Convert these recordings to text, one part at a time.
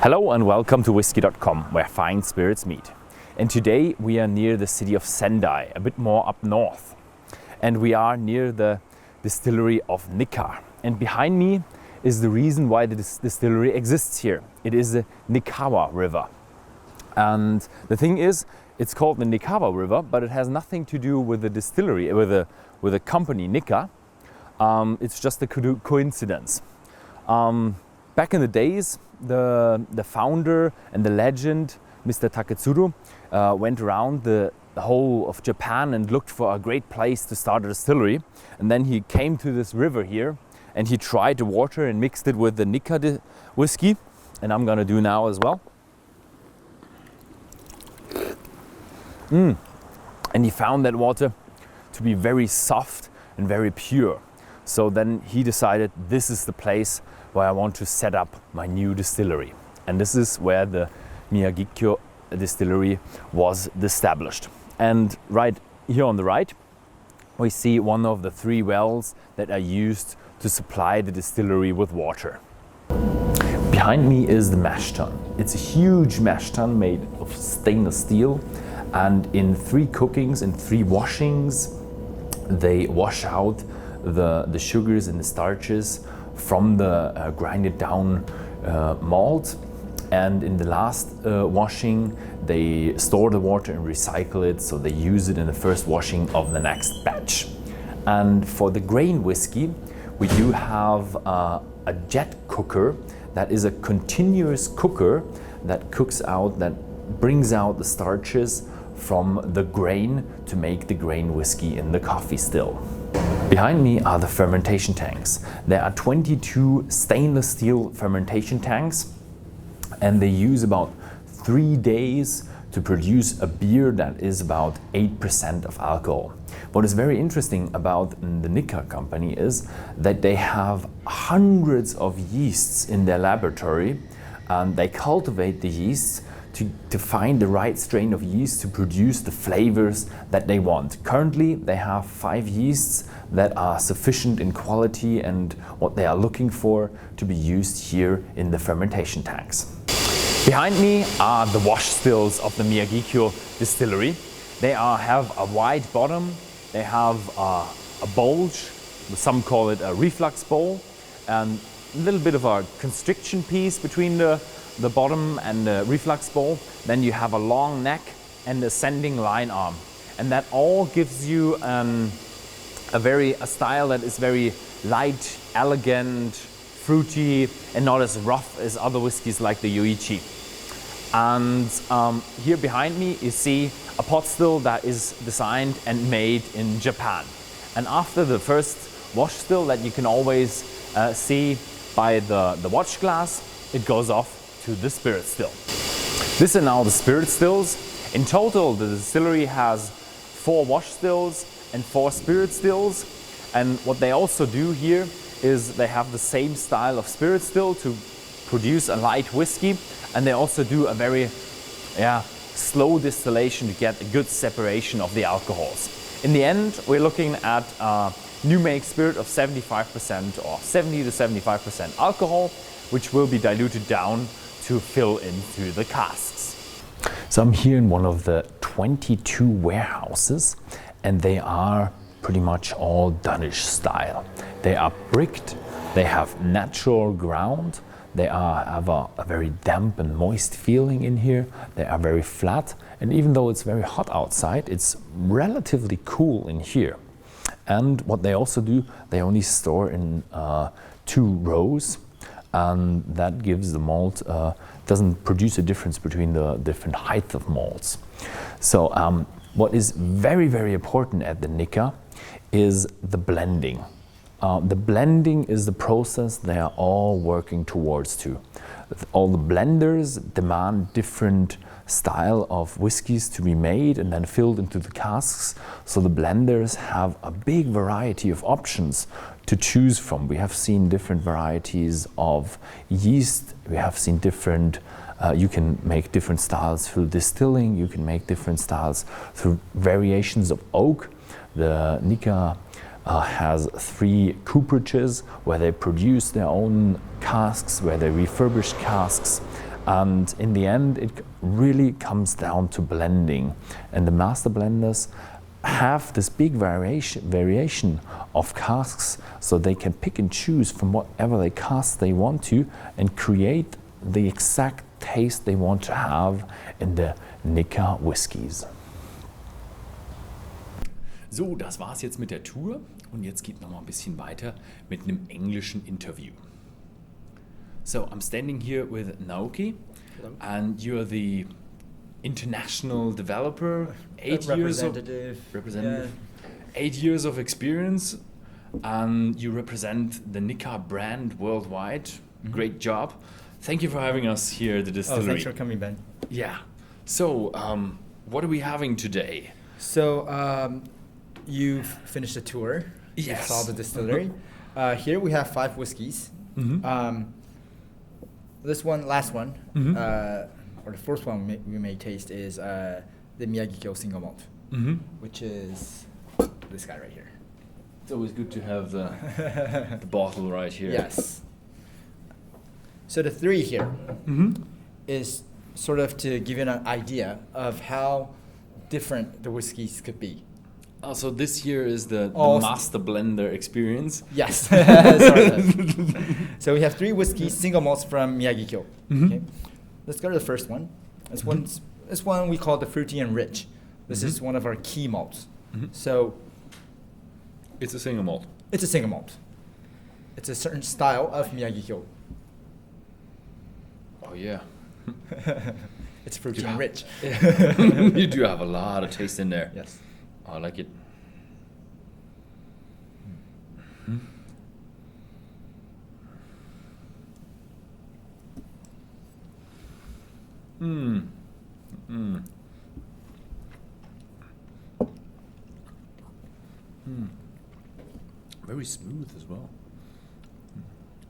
Hello and welcome to Whisky.com, where fine spirits meet. And today we are near the city of Sendai, a bit more up north. And we are near the distillery of Nikka. And behind me is the reason why the distillery exists here. It is the Nikka River. And the thing is, it's called the Nikka River, but it has nothing to do with the distillery, with the company Nikka. It's just a coincidence. Back in the days, the founder and the legend, Mr. Taketsuru, went around the whole of Japan and looked for a great place to start a distillery. And then he came to this river here and he tried the water and mixed it with the Nikka whiskey. And I'm gonna do now as well. And he found that water to be very soft and very pure. So then he decided, this is the place where I want to set up my new distillery. And this is where the Miyagikyo Distillery was established. And right here on the right, we see one of the 3 wells that are used to supply the distillery with water. Behind me is the mash tun. It's a huge mash tun made of stainless steel. And in 3 cookings, in 3 washings, they wash out the sugars and the starches from the grinded down malt. And in the last washing, they store the water and recycle it, so they use it in the first washing of the next batch. And for the grain whiskey, we do have a jet cooker that is a continuous cooker that cooks out, that brings out the starches from the grain to make the grain whiskey in the coffee still. Behind me are the fermentation tanks. There are 22 stainless steel fermentation tanks, and they use about 3 days to produce a beer that is about 8% of alcohol. What is very interesting about the Nikka company is that they have hundreds of yeasts in their laboratory, and they cultivate the yeasts to find the right strain of yeast to produce the flavors that they want. Currently, they have 5 yeasts that are sufficient in quality and what they are looking for to be used here in the fermentation tanks. Behind me are the wash stills of the Miyagikyo Distillery. They have a wide bottom, they have a bulge, some call it a reflux bowl, and a little bit of a constriction piece between the bottom and the reflux bowl. Then you have a long neck and ascending line arm. And that all gives you a style that is very light, elegant, fruity, and not as rough as other whiskeys like the Yoichi. And here behind me you see a pot still that is designed and made in Japan. And after the first wash still that you can always see by the watch glass, it goes off to the spirit still. These are now the spirit stills. In total, the distillery has 4 wash stills and 4 spirit stills. And what they also do here is they have the same style of spirit still to produce a light whiskey, and they also do a very slow distillation to get a good separation of the alcohols. In the end, we're looking at a new make spirit of 75% or 70 to 75% alcohol, which will be diluted down to fill into the casks. So I'm here in one of the 22 warehouses, and they are pretty much all Danish style. They are bricked, they have natural ground, they have a very damp and moist feeling in here, they are very flat, and even though it's very hot outside, it's relatively cool in here. And what they also do, they only store in 2 rows, and that gives the malt, doesn't produce a difference between the different height of malts. So what is very, very important at the Nikka is the blending. The blending is the process they are all working towards to. All the blenders demand different style of whiskeys to be made and then filled into the casks. So the blenders have a big variety of options to choose from. We have seen different varieties of yeast. We have seen different, you can make different styles through distilling. You can make different styles through variations of oak. The Nikka has 3 cooperages where they produce their own casks, where they refurbish casks, And in the end, it really comes down to blending. And the master blenders have this big variation of casks, so they can pick and choose from whatever they cask they want to and create the exact taste they want to have in the Nikka whiskies. So, das war's jetzt mit der Tour und jetzt geht noch mal ein bisschen weiter mit einem englischen Interview. So, I'm standing here with Naoki. Hello. And you're the international developer, 8 years of representative, yeah. 8 years of experience, and you represent the Nikka brand worldwide. Mm-hmm. Great job. Thank you for having us here at the distillery. Oh, thanks for coming, Ben. Yeah. So, what are we having today? So, you've finished the tour. Yes. You saw the distillery. Here we have 5 whiskeys. Mm-hmm. This one, last one, mm-hmm. Or the first one we may taste is the Miyagikyo single malt, mm-hmm. which is this guy right here. It's always good to have the bottle right here. Yes. So the 3 here mm-hmm. is sort of to give you an idea of how different the whiskeys could be. So this here is the master blender experience. Yes. So we have 3 whiskeys, single malts from Miyagikyo. Mm-hmm. Okay. Let's go to the first one. This one we call the fruity and rich. This mm-hmm. is one of our key malts. Mm-hmm. So it's a single malt. It's a single malt. It's a certain style of Miyagikyo. Oh yeah. It's fruity and rich. You do have a lot of taste in there. Yes. I like it. Mm. Mm. Mm. Very smooth as well.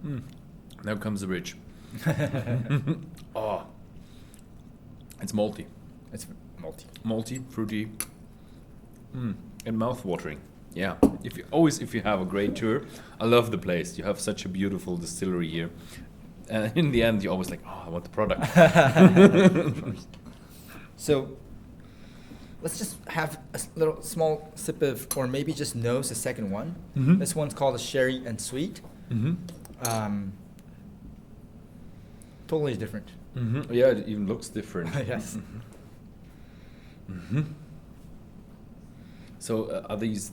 Mm. Now comes the rich. Oh, it's malty. It's malty. Malty, fruity, and mouth-watering. Yeah. If you have a great tour, I love the place. You have such a beautiful distillery here. In the end, you're always like, oh, I want the product. So let's just have a little small sip of, or maybe just nose the second one. Mm-hmm. This one's called a sherry and sweet. Mm-hmm. Totally different. Mm-hmm. Yeah, it even looks different. Yes. Mm-hmm. Mm-hmm. So are these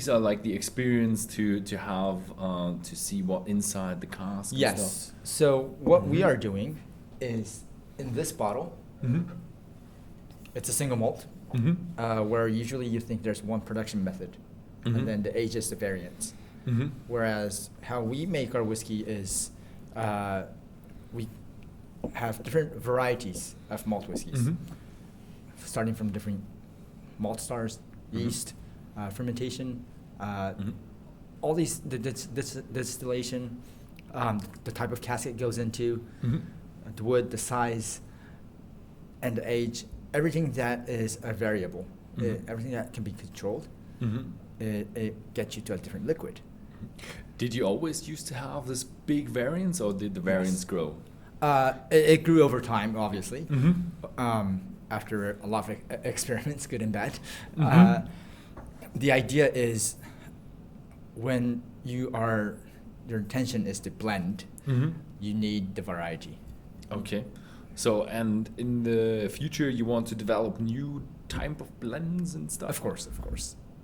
are like the experience to have to see what inside the cask? Yes. And stuff? So what mm-hmm. we are doing is in this bottle. Mm-hmm. It's a single malt, mm-hmm. Where usually you think there's one production method, mm-hmm. and then the age is the variance. Mm-hmm. Whereas how we make our whiskey is we have different varieties of malt whiskeys, mm-hmm. starting from different malt stars, mm-hmm. yeast, fermentation, mm-hmm. all these, the distillation, the type of cask it goes into, mm-hmm. the wood, the size, and the age. Everything that is a variable, mm-hmm. everything that can be controlled, mm-hmm. it gets you to a different liquid. Did you always used to have this big variance, or did the variance grow? It grew over time, obviously, Mm-hmm. After a lot of experiments, good and bad. Mm-hmm. The idea is when your intention is to blend, mm-hmm. you need the variety. Okay. So, and in the future, you want to develop new type of blends and stuff? Of course.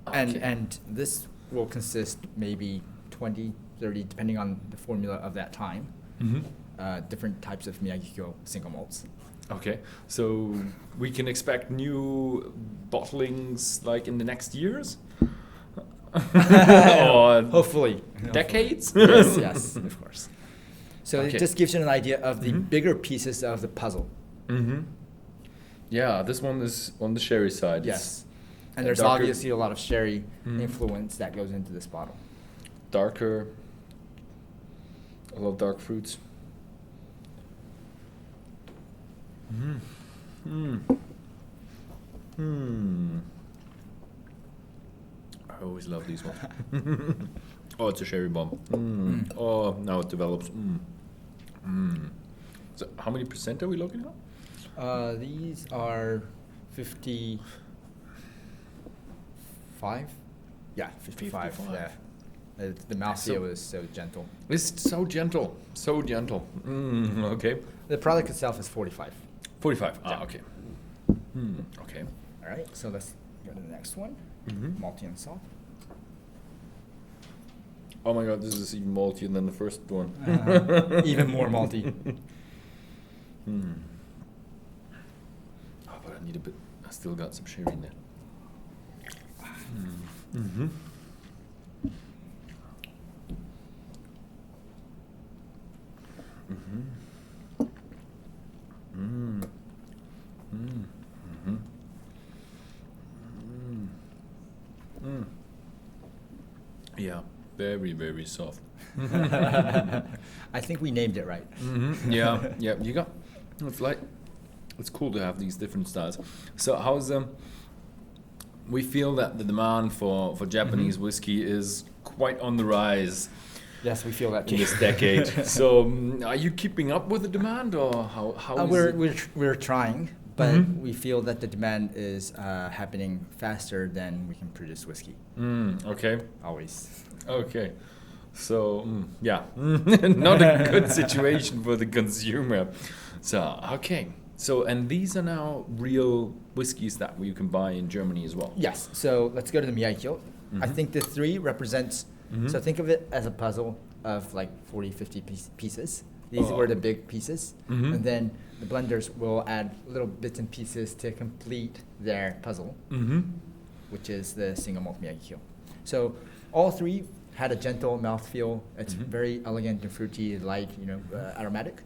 Okay. And this will consist maybe 20, 30, depending on the formula of that time, mm-hmm. Different types of Miyagikyo single malts. Okay, so we can expect new bottlings like in the next years? Or Hopefully. decades? Yes, of course. So Okay. it just gives you an idea of the mm-hmm. bigger pieces of the puzzle. Mm-hmm. Yeah, this one is on the sherry side. Yes. And there's darker. obviously a lot of sherry Mhm. influence that goes into this bottle. Darker, a lot of dark fruits. I always love these ones. Oh, it's a sherry bomb. Oh, now it develops. So how many percent are we looking at? These are 55. Yeah, 55. 55. Yeah. The mouthfeel is so gentle. It's so gentle, so gentle. Okay. The product itself is 45. 45. Yeah. Okay. Okay. All right, so let's go to the next one. Malty and soft. Oh my God, this is even maltier than the first one. Even more malty. Oh, but I need a bit. I still got some sherry in there. Mm-hmm. Yeah, very, very soft. I think we named it right. Yeah, yeah. You got. It's like, it's cool to have these different styles. So how's we feel that the demand for Japanese whiskey is quite on the rise Yes, we feel that in too. this decade. So are you keeping up with the demand, or how is it? We're trying, but we feel that the demand is happening faster than we can produce whiskey. Okay. Always. Okay. So, yeah, not a good situation for the consumer. So, okay. So, and these are now real whiskeys that you can buy in Germany as well. Yes. So let's go to the Miyagikyo. I think the 3 represents. So think of it as a puzzle of like 40, 50 pieces. These were the big pieces, and then the blenders will add little bits and pieces to complete their puzzle, which is the single malt Miyagikyo. So all 3 had a gentle mouthfeel. It's very elegant and fruity, light, aromatic.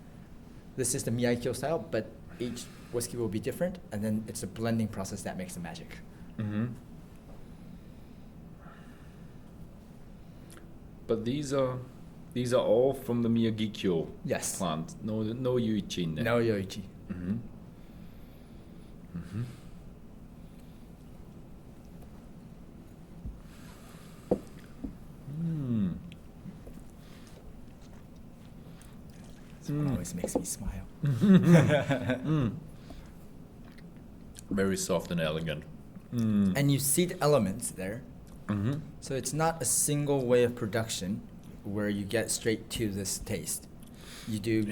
This is the Miyagikyo style, but each whiskey will be different, and then it's a blending process that makes the magic. But these are all from the Miyagikyo Yes. plant. No Yuichi in there. No Yoichi. This one always makes me smile. Very soft and elegant. And you see the elements there. So it's not a single way of production where you get straight to this taste. You do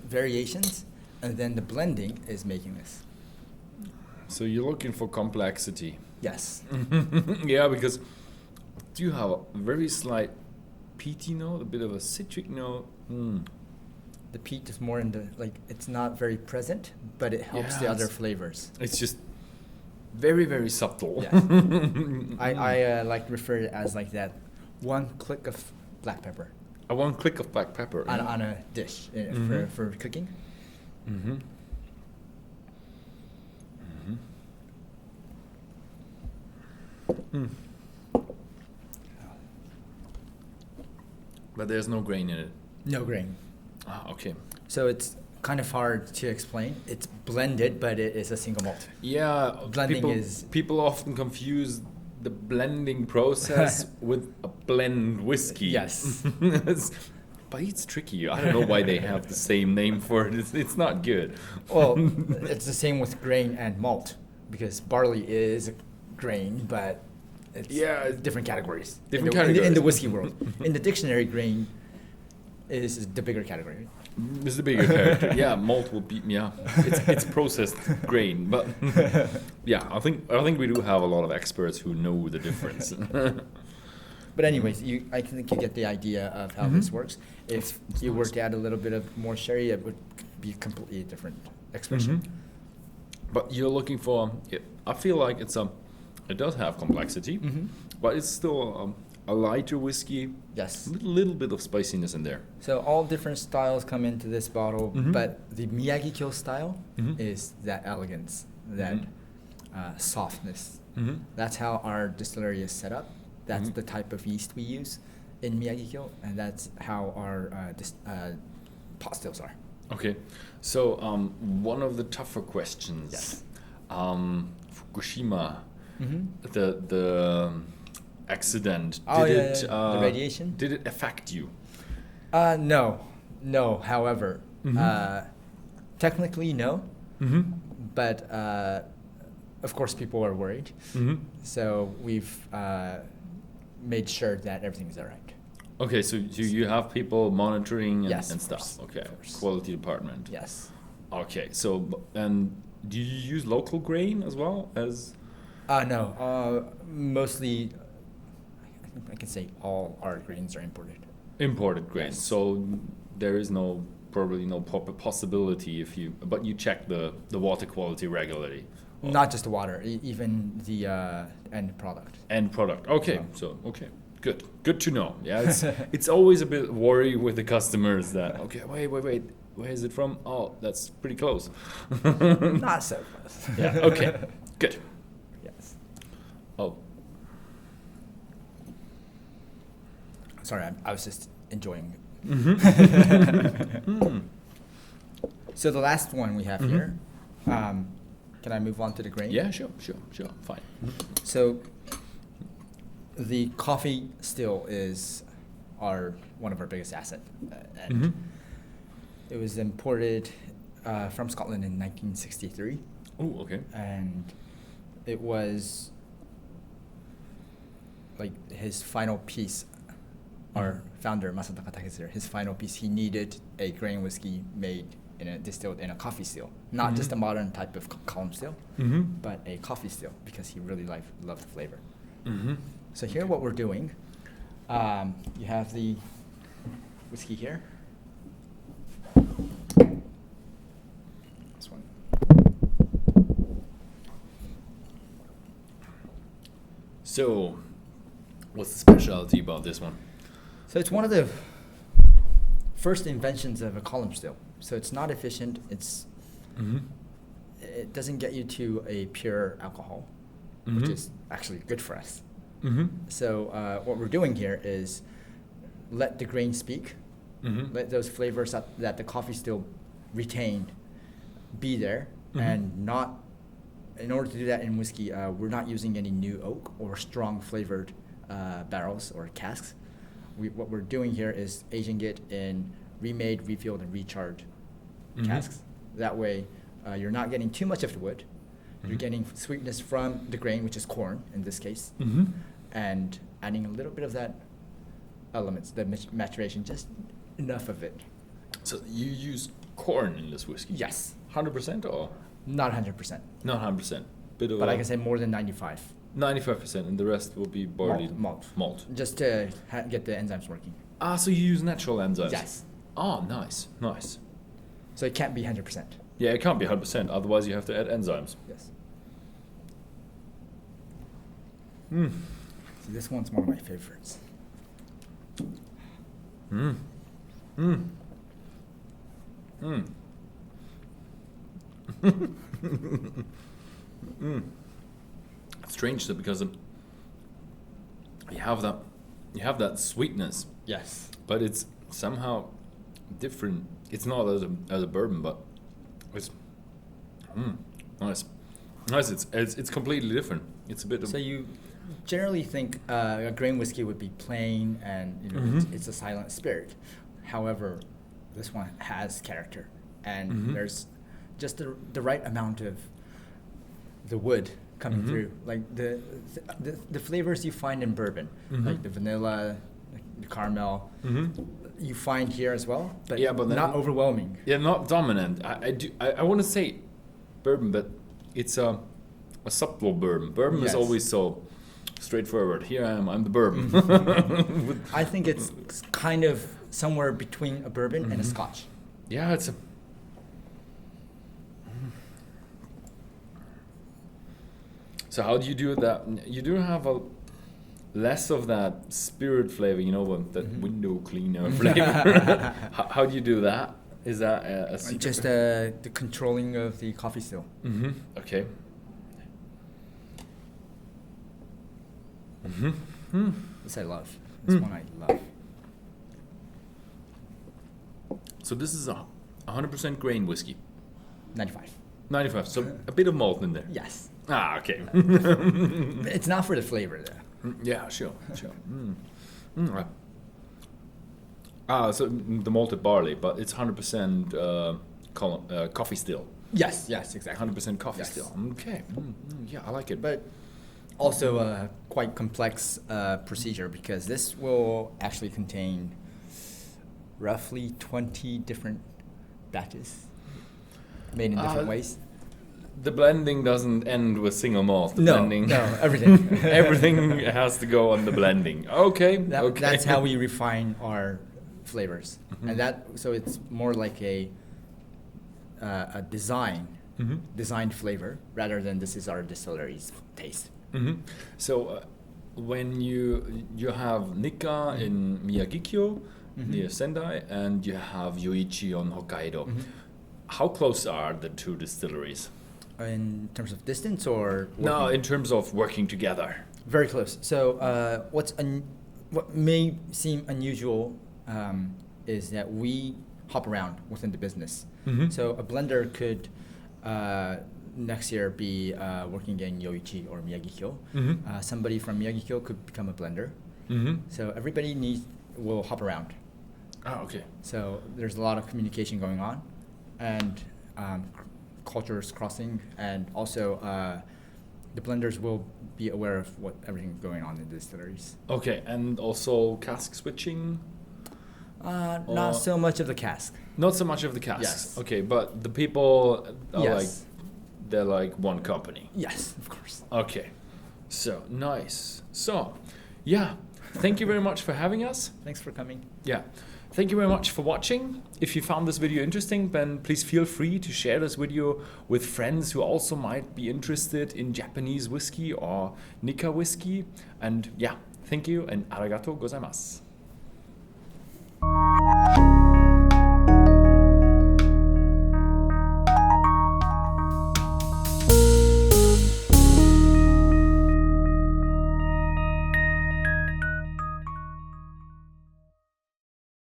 variations, and then the blending is making this. So you're looking for complexity. Yes. Yeah, because you have a very slight peaty note, a bit of a citric note. The peat is more in the, it's not very present, but it helps the other flavors. It's just very, very subtle. Yes. I like to refer it as like that one click of black pepper. A one click of black pepper. On a dish for cooking. But there's no grain in it. No grain. Ah, okay. So it's kind of hard to explain. It's blended, but it is a single malt. Yeah, Blending people often confuse the blending process with a blend whiskey. Yes. But it's tricky. I don't know why they have the same name for it. It's not good. Well, it's the same with grain and malt, because barley is a grain, but it's different categories. In the whiskey world. In the dictionary, grain is the bigger category. It's the bigger character. Yeah, malt will be it's processed grain, but yeah, I think we do have a lot of experts who know the difference. But anyways, I think you get the idea of how this works. If you were to add a little bit of more sherry, it would be a completely different expression. But you're looking for. I feel like it does have complexity, but it's still a lighter whiskey. Yes. A little bit of spiciness in there. So all different styles come into this bottle, but the Miyagikyo style is that elegance, that softness. That's how our distillery is set up. That's the type of yeast we use in Miyagikyo, and that's how our pot stills are. Okay, so one of the tougher questions. Yes. Fukushima, the accident. The radiation? Did it affect you? No. However, Technically, no. Mm-hmm. But of course, people are worried. Mm-hmm. So we've made sure that everything's all right. Okay, so you have people monitoring and, Yes, and of stuff. course, Okay, of course. quality department. Yes. Okay, so and do you use local grain as well as? No. Mostly, I can say all our grains are imported. Imported grain. Yes. So there is probably no possibility but you check the water quality regularly. Not just the water, even the end product. End product. Okay. So- So okay. Good to know. Yeah, it's always a bit worry with the customers that okay, wait, where is it from? Oh, that's pretty close. Not so close. Yeah. Okay. Good. Yes. Oh. Sorry, I was just enjoying it. Mm-hmm. So the last one we have Mhm. here, can I move on to the grain? Yeah. Sure. Fine. So the coffee still is one of our biggest asset, and Mhm. it was imported from Scotland in 1963, Oh. Okay. and it was like his final piece. Our founder Masataka Taketsuru, his final piece, he needed a grain whiskey distilled in a coffee still, not just a modern type of column still, Mm-hmm. but a coffee still, because he really loved the flavor. Mm-hmm. So here, what we're doing, you have the whiskey here. This one. So, what's the specialty about this one? So it's one of the first inventions of a column still. So it's not efficient. Mm-hmm. It doesn't get you to a pure alcohol, Mhm. which is actually good for us. Mm-hmm. So what we're doing here is let the grain speak, Mm-hmm. let those flavors that the coffee still retained be there, Mhm. and not. In order to do that in whiskey, we're not using any new oak or strong flavored barrels or casks. What we're doing here is aging it in remade, refilled, and recharred Mhm. casks. That way, you're not getting too much of the wood. You're Mhm. getting sweetness from the grain, which is corn in this case, Mm-hmm. and adding a little bit of that elements, the maturation, just enough of it. So you use corn in this whiskey? Yes, 100% or not 100%, not 100%? Bit of but I can say more than 95. 95%, and the rest will be barley Malt. Just to get the enzymes working. Ah, so you use natural enzymes? Yes. Oh, nice. So it can't be 100%. Yeah, it can't be 100%. Otherwise, you have to add enzymes. Yes. Mm. So this one's one of my favorites. Mm. Mm. Mm. Mm. It's strange though, because you have that sweetness, Yes. but it's somehow different. It's not as a bourbon, but it's nice. It's completely different. It's a bit of So you generally think a grain whiskey would be plain and Mhm. it's a silent spirit. However, this one has character, and Mhm. there's just the right amount of the wood coming Mhm. through. Like the flavors you find in bourbon, Mhm. like the vanilla, the caramel, you find here as well, but, Yeah, but then- not overwhelming. Yeah, not dominant. I want to say bourbon, but it's a subtle bourbon. Bourbon Yes. is always so straightforward. Here I am. I'm the bourbon. I think it's kind of somewhere between a bourbon and a Mhm. scotch. Yeah, it's a. So how do you do that? You do have a less of that spirit flavor, that Mhm. window cleaner flavor. How do you do that? Is that a secret? Just the controlling of the coffee still. Mm-hmm. Okay. Mm-hmm. This I love. This one I love. So this is a 100% grain whiskey. 95. 95. So a bit of malt in there. Yes. Ah, okay. It's not for the flavor though. Yeah, sure. So the malted barley, but it's 100% coffee still. Yes, exactly. 100% coffee Yes. still. Okay. Yeah, I like it. But also a quite complex procedure, because this will actually contain roughly 20 different batches made in different ways. The blending doesn't end with single malt. The No, blending, everything. everything has to go on the blending. Okay. That's how we refine our flavors, and so it's more like a designed flavor rather than this is our distillery's taste. So when you have Nikka in Miyagikyo near Sendai, and you have Yoichi on Hokkaido, how close are the two distilleries? In terms of distance or No, working? in terms of working together. Very close. So what may seem unusual is that we hop around within the business. So a blender could next year be working in Yoichi or Miyagikyo. Somebody from Miyagikyo could become a blender. So everybody will hop around. Oh, okay. So there's a lot of communication going on, and cultures crossing, and also the blenders will be aware of everything going on in the distilleries. Okay, and also cask switching? Not so much of the cask. Not so much of the casks. Yes. Okay, but the people are Yes. they're like one company. Yes, of course. Okay, so nice. So, yeah, thank you very much for having us. Thanks for coming. Yeah, thank you very much for watching. If you found this video interesting, then please feel free to share this video with friends who also might be interested in Japanese whiskey or Nikka whiskey. And yeah, thank you and arigato gozaimasu.